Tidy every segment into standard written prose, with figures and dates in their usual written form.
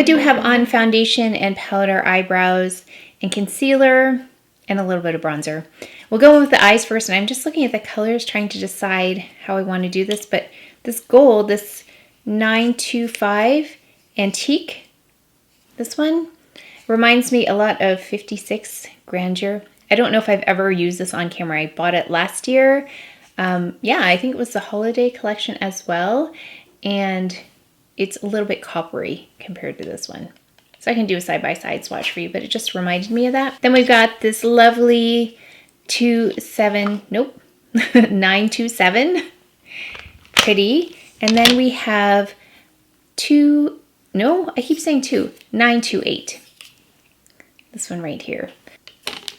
do have on foundation and powder, eyebrows, and concealer, and a little bit of bronzer. We'll go in with the eyes first, and I'm just looking at the colors, trying to decide how I want to do this, but this gold, this 925 Antique, this one, reminds me a lot of 56 Grandeur. I don't know if I've ever used this on camera. I bought it last year. Yeah, I think it was the holiday collection as well, and it's a little bit coppery compared to this one. So I can do a side-by-side swatch for you, but it just reminded me of that. Then we've got this lovely 927, pretty. And then we have 928. This one right here.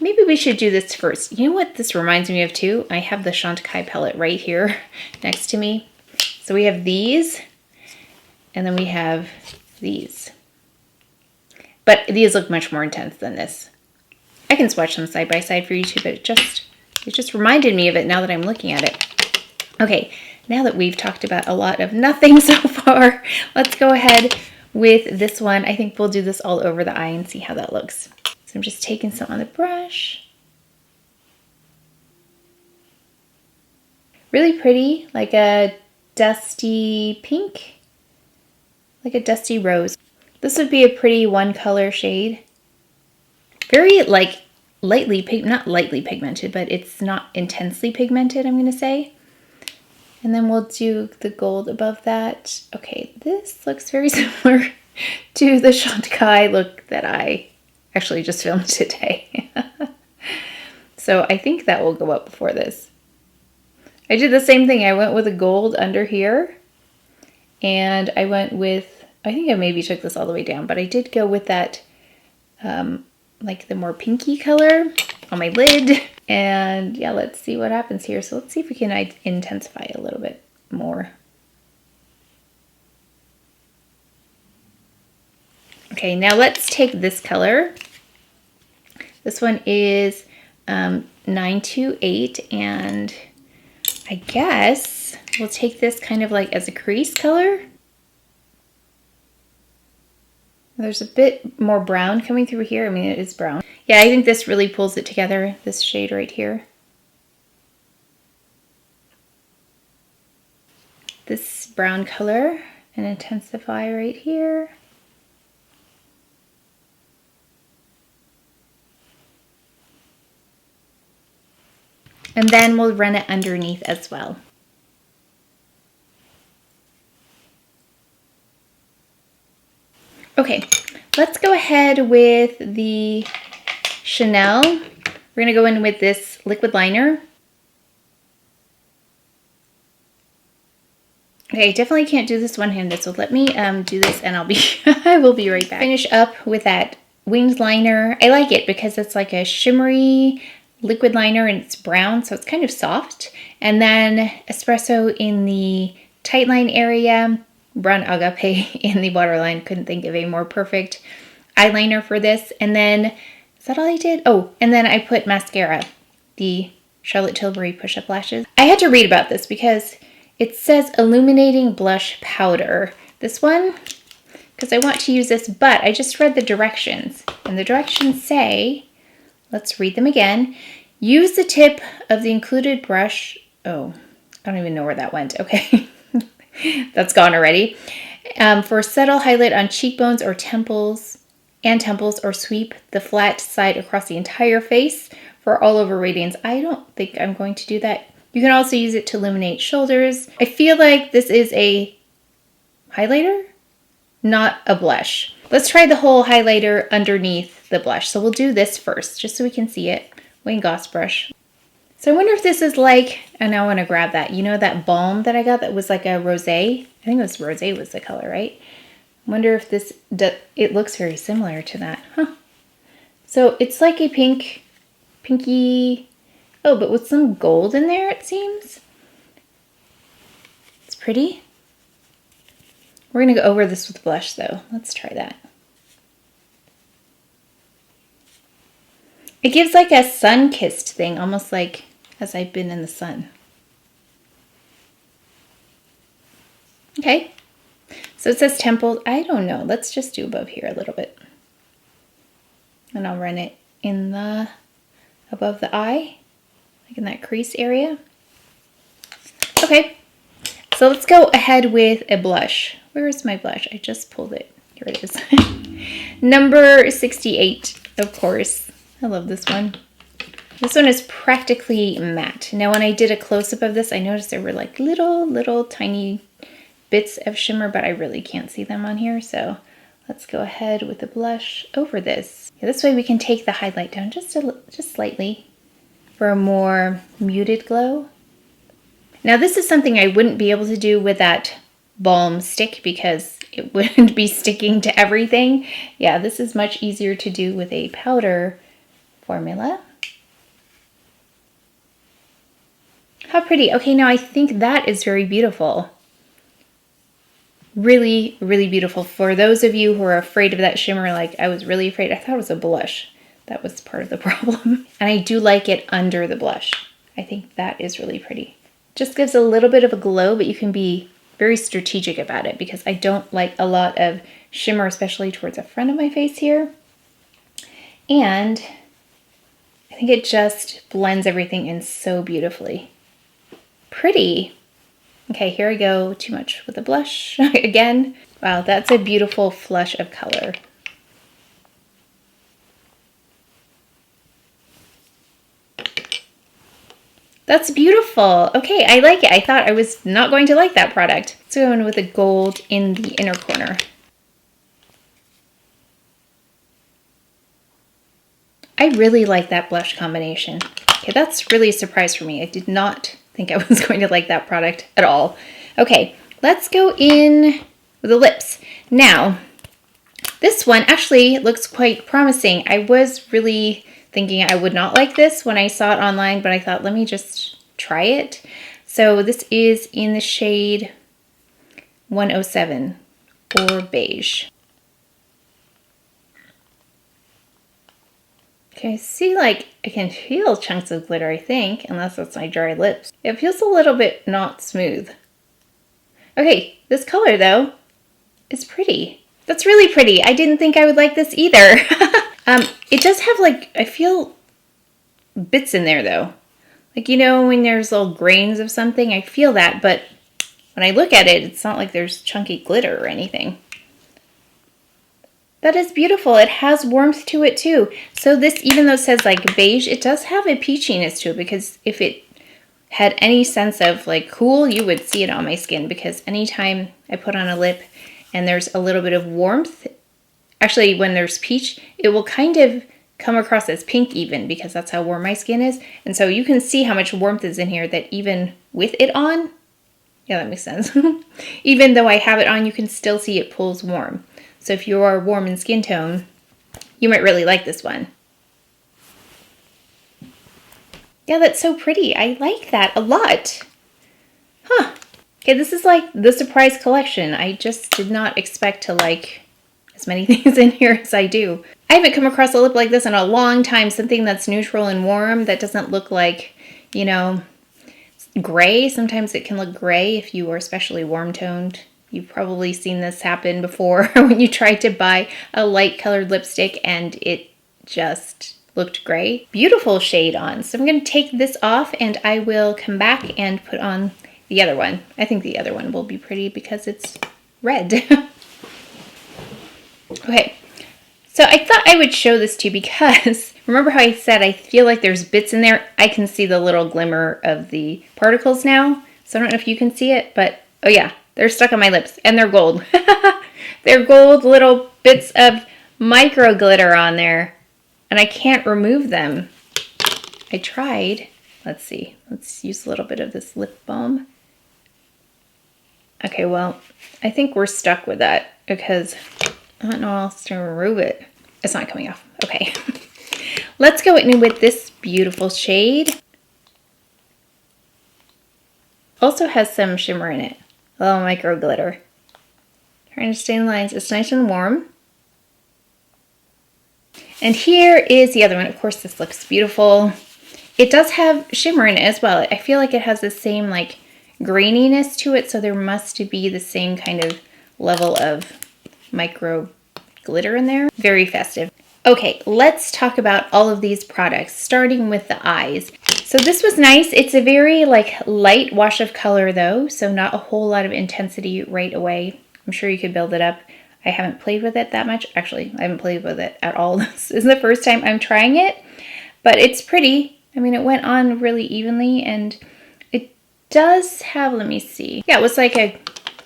Maybe we should do this first. You know what this reminds me of too? I have the Chantecaille palette right here next to me. So we have these, and then we have these. But these look much more intense than this. I can swatch them side by side for you too, but it just reminded me of it now that I'm looking at it. Okay, now that we've talked about a lot of nothing so far, let's go ahead with this one. I think we'll do this all over the eye and see how that looks. So I'm just taking some on the brush. Really pretty, like a dusty pink, like a dusty rose. This would be a pretty one color shade. Very like not lightly pigmented, but it's not intensely pigmented, I'm gonna say. And then we'll do the gold above that. Okay, this looks very similar to the Chantecaille look that I actually just filmed today. So I think that will go up before this. I did the same thing. I went with a gold under here, and I went with, I think I maybe took this all the way down, but I did go with that, like the more pinky color on my lid. And yeah, let's see what happens here. So let's see if we can intensify a little bit more. Okay, now let's take this color. This one is 928, and I guess we'll take this kind of like as a crease color. There's a bit more brown coming through here. I mean, it is brown. Yeah, I think this really pulls it together, this shade right here. This brown color, and intensify right here. And then we'll run it underneath as well. Okay, let's go ahead with the Chanel. We're gonna go in with this liquid liner. Okay, definitely can't do this one-handed, so let me do this and I will be right back. Finish up with that winged liner. I like it because it's like a shimmery liquid liner and it's brown, so it's kind of soft. And then espresso in the tight line area, Brun Agape in the waterline. Couldn't think of a more perfect eyeliner for this. And then, is that all I did? Oh, and then I put mascara, the Charlotte Tilbury Push-Up Lashes. I had to read about this because it says illuminating blush powder. This one, because I want to use this, but I just read the directions. And the directions say, let's read them again. Use the tip of the included brush. Oh, I don't even know where that went. Okay. That's gone already. For a subtle highlight on cheekbones or temples, or sweep the flat side across the entire face for all over radiance. I don't think I'm going to do that. You can also use it to illuminate shoulders. I feel like this is a highlighter, not a blush. Let's try the whole highlighter underneath the blush. So we'll do this first, just so we can see it. Wayne Goss brush. So I wonder if this is like, and I want to grab that. You know that balm that I got that was like a rosé? I think it was rosé was the color, right? I wonder if this, it looks very similar to that. Huh. So it's like a pinky, oh, but with some gold in there, it seems. It's pretty. We're going to go over this with blush though. Let's try that. It gives like a sun-kissed thing, almost like as I've been in the sun. Okay, so So it says temples. I don't know. Let's just do above here a little bit. And I'll run it in the, above the eye, like in that crease area. Okay, so let's go ahead with a blush. Where is my blush? I just pulled it. Here it is. Number 68, of course. I love this one. This one is practically matte. Now when I did a close-up of this, I noticed there were like little tiny bits of shimmer, but I really can't see them on here. So let's go ahead with the blush over this. Yeah, this way we can take the highlight down just slightly for a more muted glow. Now this is something I wouldn't be able to do with that balm stick because it wouldn't be sticking to everything. Yeah, this is much easier to do with a powder formula. How pretty. Okay, now I think that is very beautiful. Really, really beautiful. For those of you who are afraid of that shimmer, like I was really afraid, I thought it was a blush. That was part of the problem. And I do like it under the blush. I think that is really pretty. Just gives a little bit of a glow, but you can be very strategic about it because I don't like a lot of shimmer, especially towards the front of my face here. And I think it just blends everything in so beautifully. Pretty. Okay, here I go. Too much with the blush again. Wow, that's a beautiful flush of color. That's beautiful. Okay, I like it. I thought I was not going to like that product. Let's go in with the gold in the inner corner. I really like that blush combination. Okay, that's really a surprise for me. I did not think I was going to like that product at all. Okay, let's go in with the lips. Now, this one actually looks quite promising. I was really thinking I would not like this when I saw it online, but I thought, let me just try it. So this is in the shade 107 or beige. Okay, see, like, I can feel chunks of glitter, I think, unless it's my dry lips. It feels a little bit not smooth. Okay, this color, though, is pretty. That's really pretty. I didn't think I would like this either. It does have, like, I feel bits in there, though. Like, you know, when there's little grains of something, I feel that, but when I look at it, it's not like there's chunky glitter or anything. That is beautiful. It has warmth to it too. So this, even though it says like beige, it does have a peachiness to it because if it had any sense of like cool, you would see it on my skin because anytime I put on a lip and there's a little bit of warmth, actually when there's peach, it will kind of come across as pink even because that's how warm my skin is. And so you can see how much warmth is in here that even with it on, yeah, that makes sense. Even though I have it on, you can still see it pulls warm. So if you are warm in skin tone, you might really like this one. Yeah, that's so pretty. I like that a lot. Huh. Okay, this is like the surprise collection. I just did not expect to like as many things in here as I do. I haven't come across a lip like this in a long time. Something that's neutral and warm that doesn't look like, you know, gray. Sometimes it can look gray if you are especially warm toned. You've probably seen this happen before when you tried to buy a light colored lipstick and it just looked gray. Beautiful shade on. So I'm going to take this off and I will come back and put on the other one. I think the other one will be pretty because it's red. Okay, so I thought I would show this to you because remember how I said I feel like there's bits in there? I can see the little glimmer of the particles now. So I don't know if you can see it, but oh yeah. They're stuck on my lips, and they're gold. They're gold little bits of micro glitter on there, and I can't remove them. I tried. Let's see. Let's use a little bit of this lip balm. Okay, well, I think we're stuck with that because I don't know how else to remove it. It's not coming off. Okay. Let's go in with this beautiful shade. Also has some shimmer in it. A little micro glitter. Trying to stay in lines. It's nice and warm. And here is the other one. Of course, this looks beautiful. It does have shimmer in it as well. I feel like it has the same like graininess to it, so there must be the same kind of level of micro glitter in there. Very festive. Okay, let's talk about all of these products, starting with the eyes. So this was nice. It's a very like light wash of color though, so not a whole lot of intensity right away. I'm sure you could build it up. I haven't played with it that much. Actually, I haven't played with it at all. This is the first time I'm trying it, but it's pretty. I mean, it went on really evenly, and it does have, let me see. Yeah, it was like a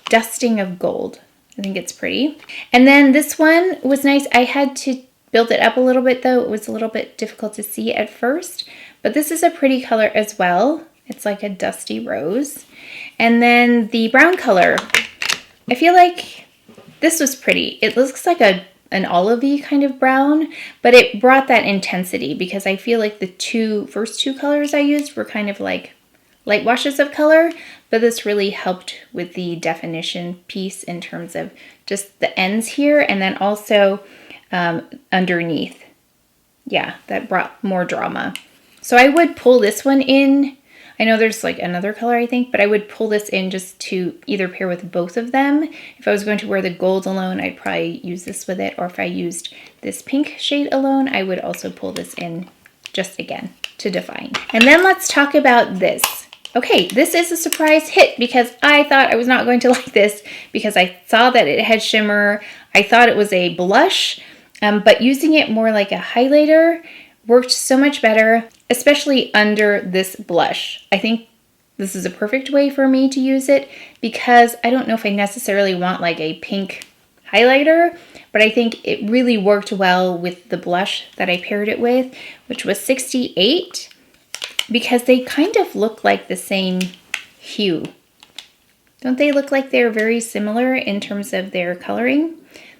dusting of gold. I think it's pretty. And then this one was nice. I had to build it up a little bit though. It was a little bit difficult to see at first, but this is a pretty color as well. It's like a dusty rose. And then the brown color, I feel like this was pretty. It looks like an olivey kind of brown, but it brought that intensity because I feel like the first two colors I used were kind of like light washes of color, but this really helped with the definition piece in terms of just the ends here, and then also underneath. Yeah, that brought more drama. So I would pull this one in. I know there's like another color, I think, but I would pull this in just to either pair with both of them. If I was going to wear the gold alone, I'd probably use this with it. Or if I used this pink shade alone, I would also pull this in just again to define. And then let's talk about this. Okay, this is a surprise hit because I thought I was not going to like this because I saw that it had shimmer. I thought it was a blush, but using it more like a highlighter worked so much better, especially under this blush. I think this is a perfect way for me to use it because I don't know if I necessarily want like a pink highlighter, but I think it really worked well with the blush that I paired it with, which was 68, because they kind of look like the same hue. Don't they look like they're very similar in terms of their coloring?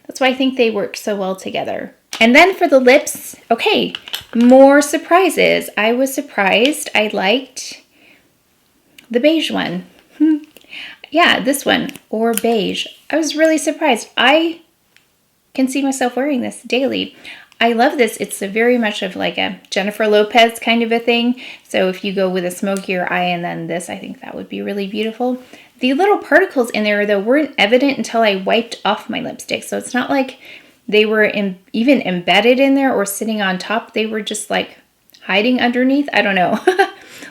That's why I think they work so well together. And then for the lips, okay, more surprises. I was surprised. I liked the beige one. Yeah, this one, or beige. I was really surprised. I can see myself wearing this daily. I love this. It's a very much of like a Jennifer Lopez kind of a thing. So if you go with a smokier eye and then this, I think that would be really beautiful. The little particles in there though weren't evident until I wiped off my lipstick. So it's not like they were even embedded in there or sitting on top. They were just like hiding underneath. I don't know.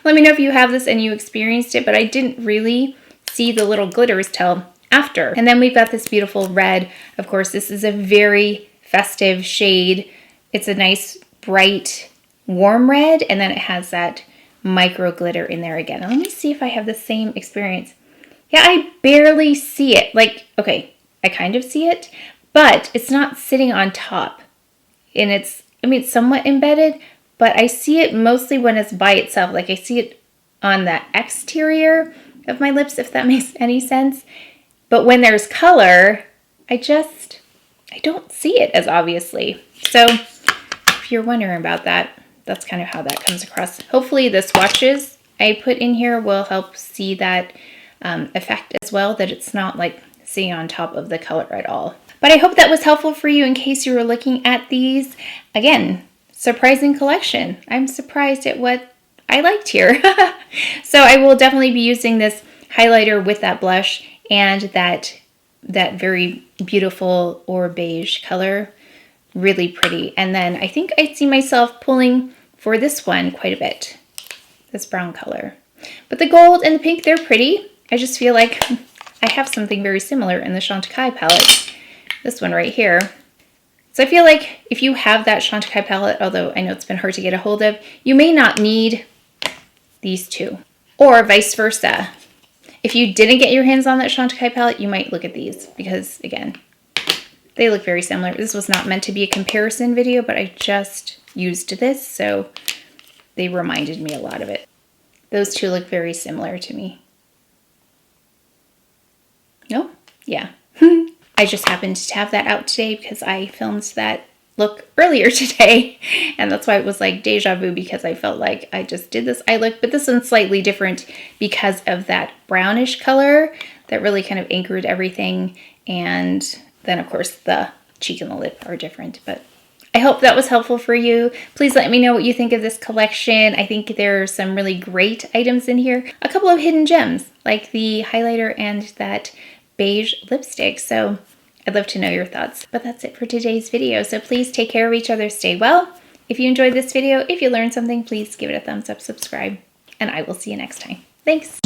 Let me know if you have this and you experienced it, but I didn't really see the little glitters till after. And then we've got this beautiful red. Of course, this is a very festive shade. It's a nice, bright, warm red, and then it has that micro glitter in there again. Let me see if I have the same experience. Yeah, I barely see it. Like, okay, I kind of see it, but it's not sitting on top. And it's somewhat embedded, but I see it mostly when it's by itself. Like I see it on the exterior of my lips, if that makes any sense. But when there's color, I don't see it as obviously. So if you're wondering about that, that's kind of how that comes across. Hopefully the swatches I put in here will help see that effect as well, that it's not like sitting on top of the color at all. But I hope that was helpful for you in case you were looking at these. Again, surprising collection. I'm surprised at what I liked here. So I will definitely be using this highlighter with that blush and that very beautiful or beige color. Really pretty. And then I think I see myself pulling for this one quite a bit, this brown color. But the gold and the pink, they're pretty. I just feel like I have something very similar in the Chantecaille palette, this one right here. So I feel like if you have that Chantecaille palette, although I know it's been hard to get a hold of, you may not need these two, or vice versa. If you didn't get your hands on that Chantecaille palette, you might look at these because, again, they look very similar. This was not meant to be a comparison video, but I just used this, so they reminded me a lot of it. Those two look very similar to me. No? Yeah. I just happened to have that out today because I filmed that look earlier today, and that's why it was like deja vu, because I felt like I just did this eye look, but this one's slightly different because of that brownish color that really kind of anchored everything, and then of course the cheek and the lip are different. But I hope that was helpful for you. Please let me know what you think of this collection. I think there are some really great items in here. A couple of hidden gems like the highlighter and that beige lipstick. So I'd love to know your thoughts. But that's it for today's video. So please take care of each other, stay well. If you enjoyed this video, if you learned something, please give it a thumbs up, subscribe, and I will see you next time. Thanks.